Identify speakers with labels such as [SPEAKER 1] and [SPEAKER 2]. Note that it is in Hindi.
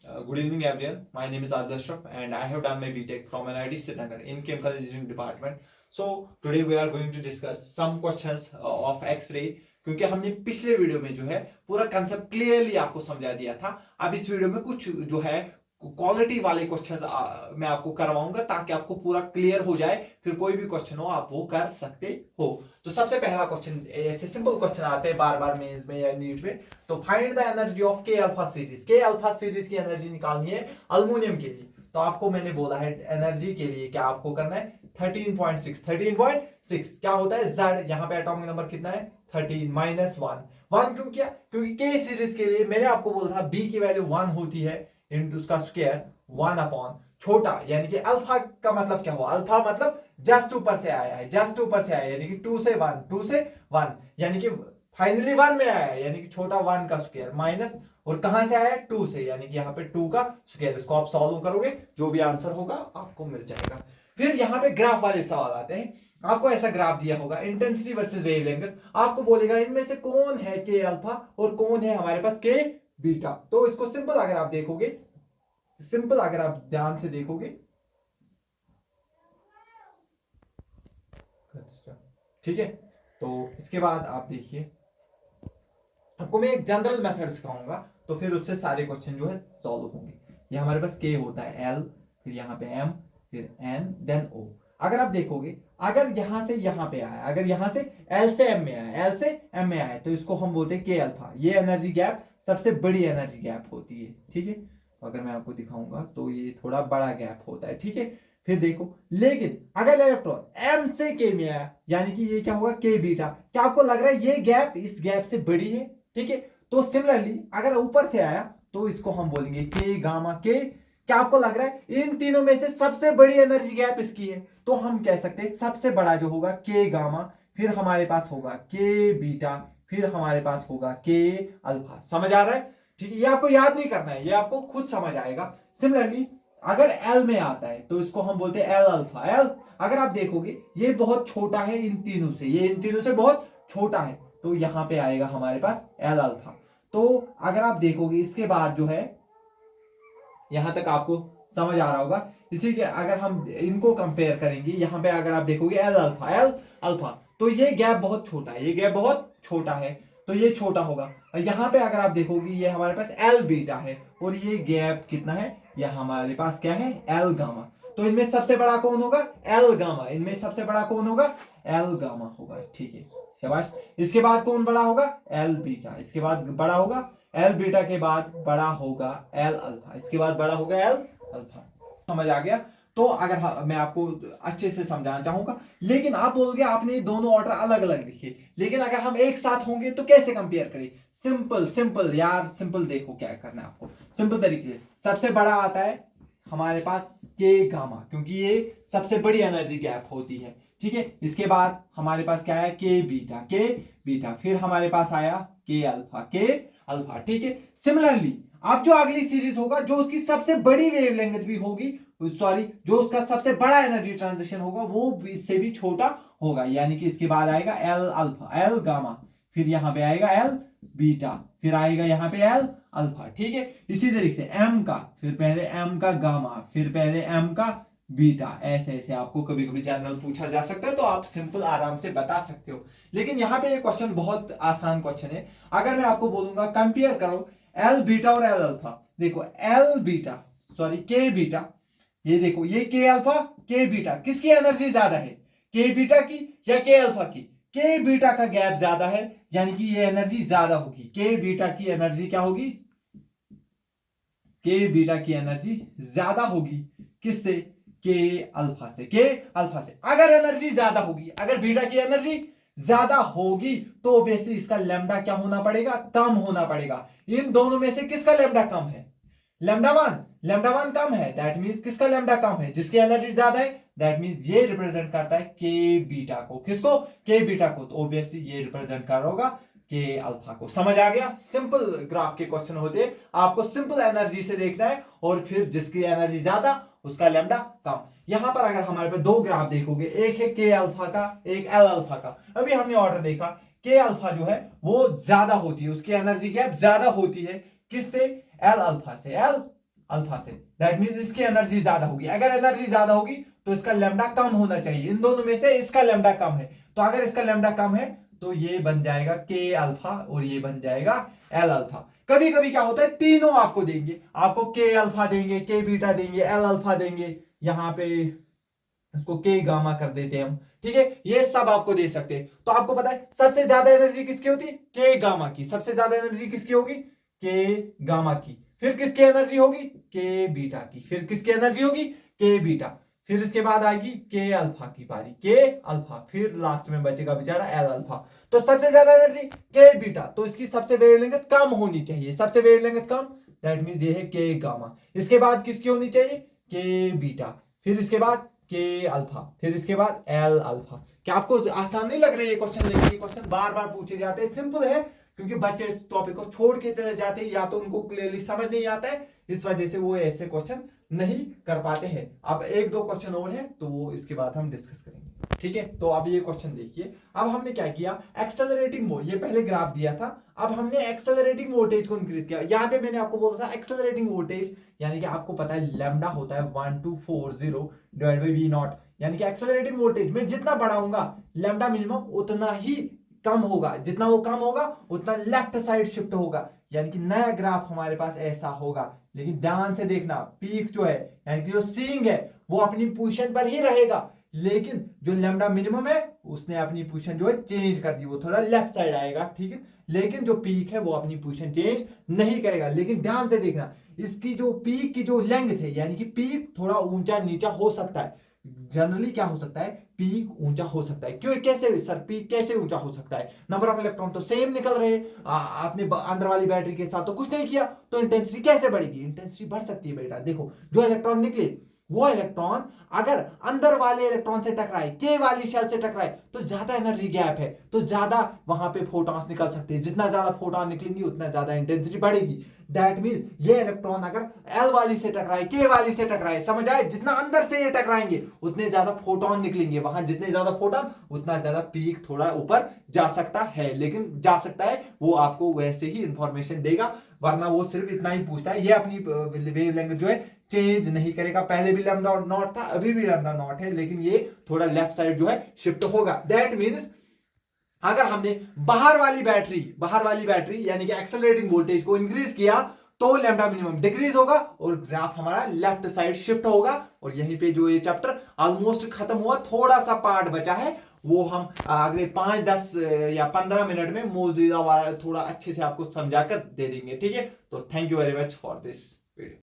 [SPEAKER 1] Good evening, everyone. My name is Adil Ashraf, and I have done my BTech from NIT Srinagar in Chemical Engineering Department. So today we are going to discuss some questions of X-ray. क्योंकि हमने पिछले वीडियो में जो है पूरा कंसेप्ट क्लियरली आपको समझा दिया था। अब इस वीडियो में कुछ जो है क्वालिटी वाले क्वेश्चंस मैं आपको करवाऊंगा ताकि आपको पूरा क्लियर हो जाए, फिर कोई भी क्वेश्चन हो आप वो कर सकते हो। तो सबसे पहला क्वेश्चन, ऐसे सिंपल क्वेश्चन आते हैं बार बार मेंस में या नीट में। तो फाइंड द एनर्जी ऑफ के अल्फा सीरीज। के अल्फा सीरीज की एनर्जी निकालनी है अल्युमिनियम के लिए। तो आपको मैंने बोला है एनर्जी के लिए क्या आपको करना है 13.6 क्या होता है Z। यहाँ पे एटॉमिक नंबर कितना है 13 माइनस 1 क्यों किया? क्योंकि के सीरीज के लिए मैंने आपको बोला था बी की वैल्यू 1 होती है इंटू उसका स्क्वायर 1 अपॉन छोटा, यानी कि अल्फा का मतलब क्या हुआ? अल्फा मतलब जस्ट ऊपर से आया है, जस्ट ऊपर से आया यानी कि 2 से 1 यानी कि फाइनली 1 में आया है, यानी कि छोटा 1 का स्क्वायर माइनस और कहां से आया 2 से, यानी कि यहाँ पे 2 का स्क्वायर। इसको आप सॉल्व करोगे जो भी आंसर होगा आपको मिल जाएगा। फिर यहाँ पे ग्राफ वाले सवाल आते हैं। आपको ऐसा ग्राफ दिया होगा इंटेंसिटी वर्सेस वेवलेंथ, आपको बोलेगा इनमें से कौन है के अल्फा और कौन है हमारे पास के बीटा। तो इसको सिंपल अगर आप देखोगे, सिंपल अगर आप ध्यान से देखोगे, ठीक है। तो इसके बाद आप देखिए, आपको मैं एक जनरल मेथड सिखाऊंगा तो फिर उससे सारे क्वेश्चन जो है सॉल्व होंगे। ये हमारे पास के होता है एल, फिर यहाँ पे एम, फिर एन, देन ओ। अगर आप देखोगे, अगर यहां से यहां पे आया, अगर यहां से एल से एम में आया, एल से एम में आया, तो इसको हम बोलते हैं के अल्फा। ये एनर्जी गैप सबसे बड़ी एनर्जी गैप होती है, ठीक है। तो अगर मैं आपको दिखाऊंगा तो ये थोड़ा बड़ा गैप होता है, ठीक है। फिर देखो, लेकिन अगर इलेक्ट्रॉन एम से के में आया, यानी कि ये क्या होगा के बीटा। क्या आपको लग रहा है ये गैप इस गैप से बड़ी है? ठीक है। तो सिमिलरली अगर ऊपर से आया तो इसको हम बोलेंगे के गामा के। क्या आपको लग रहा है इन तीनों में से सबसे बड़ी एनर्जी गैप इसकी है? तो हम कह सकते हैं सबसे बड़ा जो होगा के गामा, फिर हमारे पास होगा के बीटा, फिर हमारे पास होगा के अल्फा। समझ आ रहा है? ठीक है, ये आपको याद नहीं करना है, ये आपको खुद समझ आएगा। सिमिलरली अगर एल में आता है तो इसको हम बोलते हैं एल अल्फा। एल अगर आप देखोगे ये बहुत छोटा है इन तीनों से, ये इन तीनों से बहुत छोटा है, तो यहां पे आएगा हमारे पास एल अल्फा। तो अगर आप देखोगे इसके बाद जो है, यहां तक आपको समझ आ रहा होगा। इसी के अगर हम इनको कंपेयर करेंगे, यहां पे अगर आप देखोगे एल अल्फा, एल अल्फा, तो ये गैप बहुत छोटा है, ये गैप बहुत छोटा है, तो ये छोटा होगा। यहां पे अगर आप देखोगे ये हमारे पास एल बीटा है और ये गैप कितना है, यह हमारे पास क्या है एल गामा। तो इनमें सबसे बड़ा कौन होगा? L gamma. इनमें सबसे बड़ा कौन होगा? एल गामा होगा, ठीक है, शाबाश। इसके बाद कौन बड़ा होगा? L beta. इसके बाद बड़ा होगा एल बीटा, के बाद बड़ा होगा एल अल्फा, इसके बाद बड़ा होगा एल अल्फा। समझ आ गया? तो अगर मैं आपको अच्छे से समझाना चाहूंगा, लेकिन आप बोलोगे आपने ये दोनों ऑर्डर अलग अलग लिखे, लेकिन अगर हम एक साथ होंगे तो कैसे कंपेयर करें? सिंपल सिंपल यार, सिंपल देखो क्या करना है आपको। सिंपल तरीके से सबसे बड़ा आता है हमारे पास के गामा, क्योंकि ये सबसे बड़ी एनर्जी गैप होती है, ठीक है। इसके बाद हमारे पास क्या है के बीटा, के बीटा, फिर हमारे पास आया के अल्फा, के अल्फा, ठीक है। सिमिलरली अब जो अगली सीरीज होगा, जो उसकी सबसे बड़ी वेवलेंथ भी होगी, सॉरी जो उसका सबसे बड़ा एनर्जी ट्रांजिशन होगा, वो इससे भी छोटा होगा, यानी कि इसके बाद आएगा एल अल्फा, एल गामा, फिर यहां पे आएगा एल बीटा, फिर आएगा यहां पे एल अल्फा, ठीक है। इसी तरीके से एम का, फिर पहले एम का गामा, फिर पहले एम का बीटा, ऐसे ऐसे आपको कभी कभी जनरल पूछा जा सकता है, तो आप सिंपल आराम से बता सकते हो। लेकिन यहाँ पे ये क्वेश्चन बहुत आसान क्वेश्चन है। अगर मैं आपको बोलूंगा कंपेयर करो एल बीटा और एल अल्फा, देखो एल बीटा, सॉरी के बीटा, ये देखो ये के अल्फा के बीटा, किसकी एनर्जी ज्यादा है? के बीटा की या के अल्फा की? के बीटा का गैप ज्यादा है, यानी कि ये एनर्जी ज्यादा होगी। के बीटा की एनर्जी क्या होगी? के बीटा की एनर्जी ज्यादा होगी किससे? के अल्फा से, के अल्फा से। अगर एनर्जी ज्यादा होगी, अगर बीटा की एनर्जी ज्यादा होगी, तो ऑब्वियसली इसका लैम्डा क्या होना पड़ेगा? कम होना पड़ेगा। इन दोनों में से किसका लैम्डा कम है? लैम्डा वन, लैम्डा वन कम है, दैट मींस किसका लैम्डा कम है? जिसकी एनर्जी ज्यादा है, दैट मींस ये रिप्रेजेंट करता है के बीटा को। किसको? के बीटा को। तो ऑब्वियसली ये रिप्रेजेंट कर होगा के अल्फा को। समझ आ गया? सिंपल ग्राफ के क्वेश्चन होते हैं, आपको सिंपल एनर्जी से देखना है और फिर जिसकी एनर्जी ज्यादा उसका लैम्डा कम। यहां पर अगर हमारे पास दो ग्राफ देखोगे, एक है के अल्फा का, एक एल अल्फा का। अभी हमने ऑर्डर देखा, के अल्फा जो है वो ज्यादा होती है, उसकी एनर्जी गैप ज्यादा होती है किससे? एल अल्फा से, एल अल्फा से, दैट मींस इसकी एनर्जी ज्यादा होगी। अगर एनर्जी ज्यादा होगी तो इसका लैम्डा कम होना चाहिए, इन दोनों में से इसका लैम्डा कम है, तो अगर इसका लैम्डा कम है तो ये बन जाएगा के अल्फा और ये बन जाएगा एल अल्फा। कभी कभी क्या होता है तीनों आपको देंगे, आपको के अल्फा देंगे, के बीटा देंगे, एल अल्फा देंगे, यहाँ पे इसको के गामा कर देते हैं हम, ठीक है, ये सब आपको दे सकते हैं। तो आपको पता है सबसे ज्यादा एनर्जी किसकी होती है, के गामा की, सबसे ज्यादा एनर्जी किसकी होगी, के गामा की, फिर किसकी एनर्जी होगी, के बीटा की, फिर किसकी एनर्जी होगी, के बीटा, फिर इसके बाद आएगी के अल्फा की बारी, के अल्फा, फिर लास्ट में बचेगा बेचारा एल अल्फा। तो सबसे ज्यादा एनर्जी के बीटा, तो इसकी सबसे वेवलेंथ कम होनी चाहिए, सबसे वेवलेंथ कम, दैट मींस ये है के गामा। इसके बाद किसकी होनी चाहिए, के बीटा, फिर इसके बाद के अल्फा, फिर इसके बाद एल अल्फा। क्या आपको आसान नहीं लग रहा है ये क्वेश्चन, लेकिन ये क्वेश्चन बार बार पूछे जाते हैं, सिंपल है क्योंकि बच्चे इस टॉपिक को छोड़ के चले जाते हैं, या तो उनको क्लियरली समझ नहीं आता है, इस वजह से वो ऐसे क्वेश्चन नहीं कर पाते हैं। अब एक दो क्वेश्चन और हैं तो वो इसके बाद हम डिस्कस करेंगे, ठीक है। तो अब ये क्वेश्चन देखिए, अब हमने क्या किया, एक्सेलरेटिंग मोड, ये पहले ग्राफ दिया था, अब हमने एक्सेलरेटिंग वोल्टेज को इंक्रीज किया। याद है मैंने आपको बोला था एक्सेलरेटिंग वोल्टेज यानी कि आपको पता है लैम्डा होता है 1240 डिवाइड बाई वी नॉट, यानी कि एक्सेलरेटिंग वोल्टेज में जितना बढ़ाऊंगा लैम्डा मिनिमम उतना ही कम होगा, जितना वो कम होगा उतना लेफ्ट साइड शिफ्ट होगा, यानी कि नया ग्राफ हमारे पास ऐसा होगा। लेकिन ध्यान से देखना, पीक जो है यानी कि जो सीइंग है वो अपनी पोजीशन पर ही रहेगा, लेकिन जो लैम्डा मिनिमम है उसने अपनी पोजीशन जो है चेंज कर दी, वो थोड़ा लेफ्ट साइड आएगा, ठीक है। लेकिन जो पीक है वो अपनी पोजीशन चेंज नहीं करेगा। लेकिन ध्यान से देखना, इसकी जो पीक की जो लेंथ है यानी कि पीक थोड़ा ऊंचा नीचा हो सकता है, जनरली क्या हो सकता है, पीक ऊंचा हो सकता है। क्यों, कैसे सर पीक कैसे ऊंचा हो सकता है, नंबर ऑफ इलेक्ट्रॉन तो सेम निकल रहे हैं, आपने अंदर वाली बैटरी के साथ तो कुछ नहीं किया, तो इंटेंसिटी कैसे बढ़ेगी, इंटेंसिटी बढ़ सकती है बेटा। देखो जो इलेक्ट्रॉन निकले वो इलेक्ट्रॉन अगर अंदर वाले इलेक्ट्रॉन से टकराए, के वाली शेल से टकराए, तो ज्यादा एनर्जी गैप है, तो ज्यादा वहां पे फोटॉन्स निकल सकते हैं, जितना ज्यादा फोटॉन निकलेंगे उतना ज्यादा इंटेंसिटी बढ़ेगी। दैट मींस ये इलेक्ट्रॉन अगर एल वाली से टकराए, के वाली से टकराए, समझ आए, जितना अंदर से ये टकराएंगे उतने ज्यादा फोटॉन निकलेंगे, वहां जितने ज्यादा फोटॉन उतना ज्यादा पीक थोड़ा ऊपर जा सकता है, लेकिन जा सकता है वो आपको वैसे ही इंफॉर्मेशन देगा, वरना वो सिर्फ इतना ही पूछता है, ये अपनी वेवलेंथ जो है चेंज नहीं करेगा। पहले भी लैम्डा नॉट था, अभी भी लैम्डा नॉट है, लेकिन ये थोड़ा लेफ्ट साइड जो है शिफ्ट होगा। दैट मींस अगर हमने बाहर वाली बैटरी यानी कि एक्सेलरेटिंग वोल्टेज को इंक्रीज किया तो लैम्डा मिनिमम डिक्रीज होगा और ग्राफ हमारा लेफ्ट साइड शिफ्ट होगा। और यहीं पे जो ये चैप्टर ऑलमोस्ट खत्म हुआ, थोड़ा सा पार्ट बचा है, वो हम अगले 5, 10 या 15 मिनट में मौजूदा वाला थोड़ा अच्छे से आपको समझाकर दे देंगे, ठीक है। तो thank you very much for this video.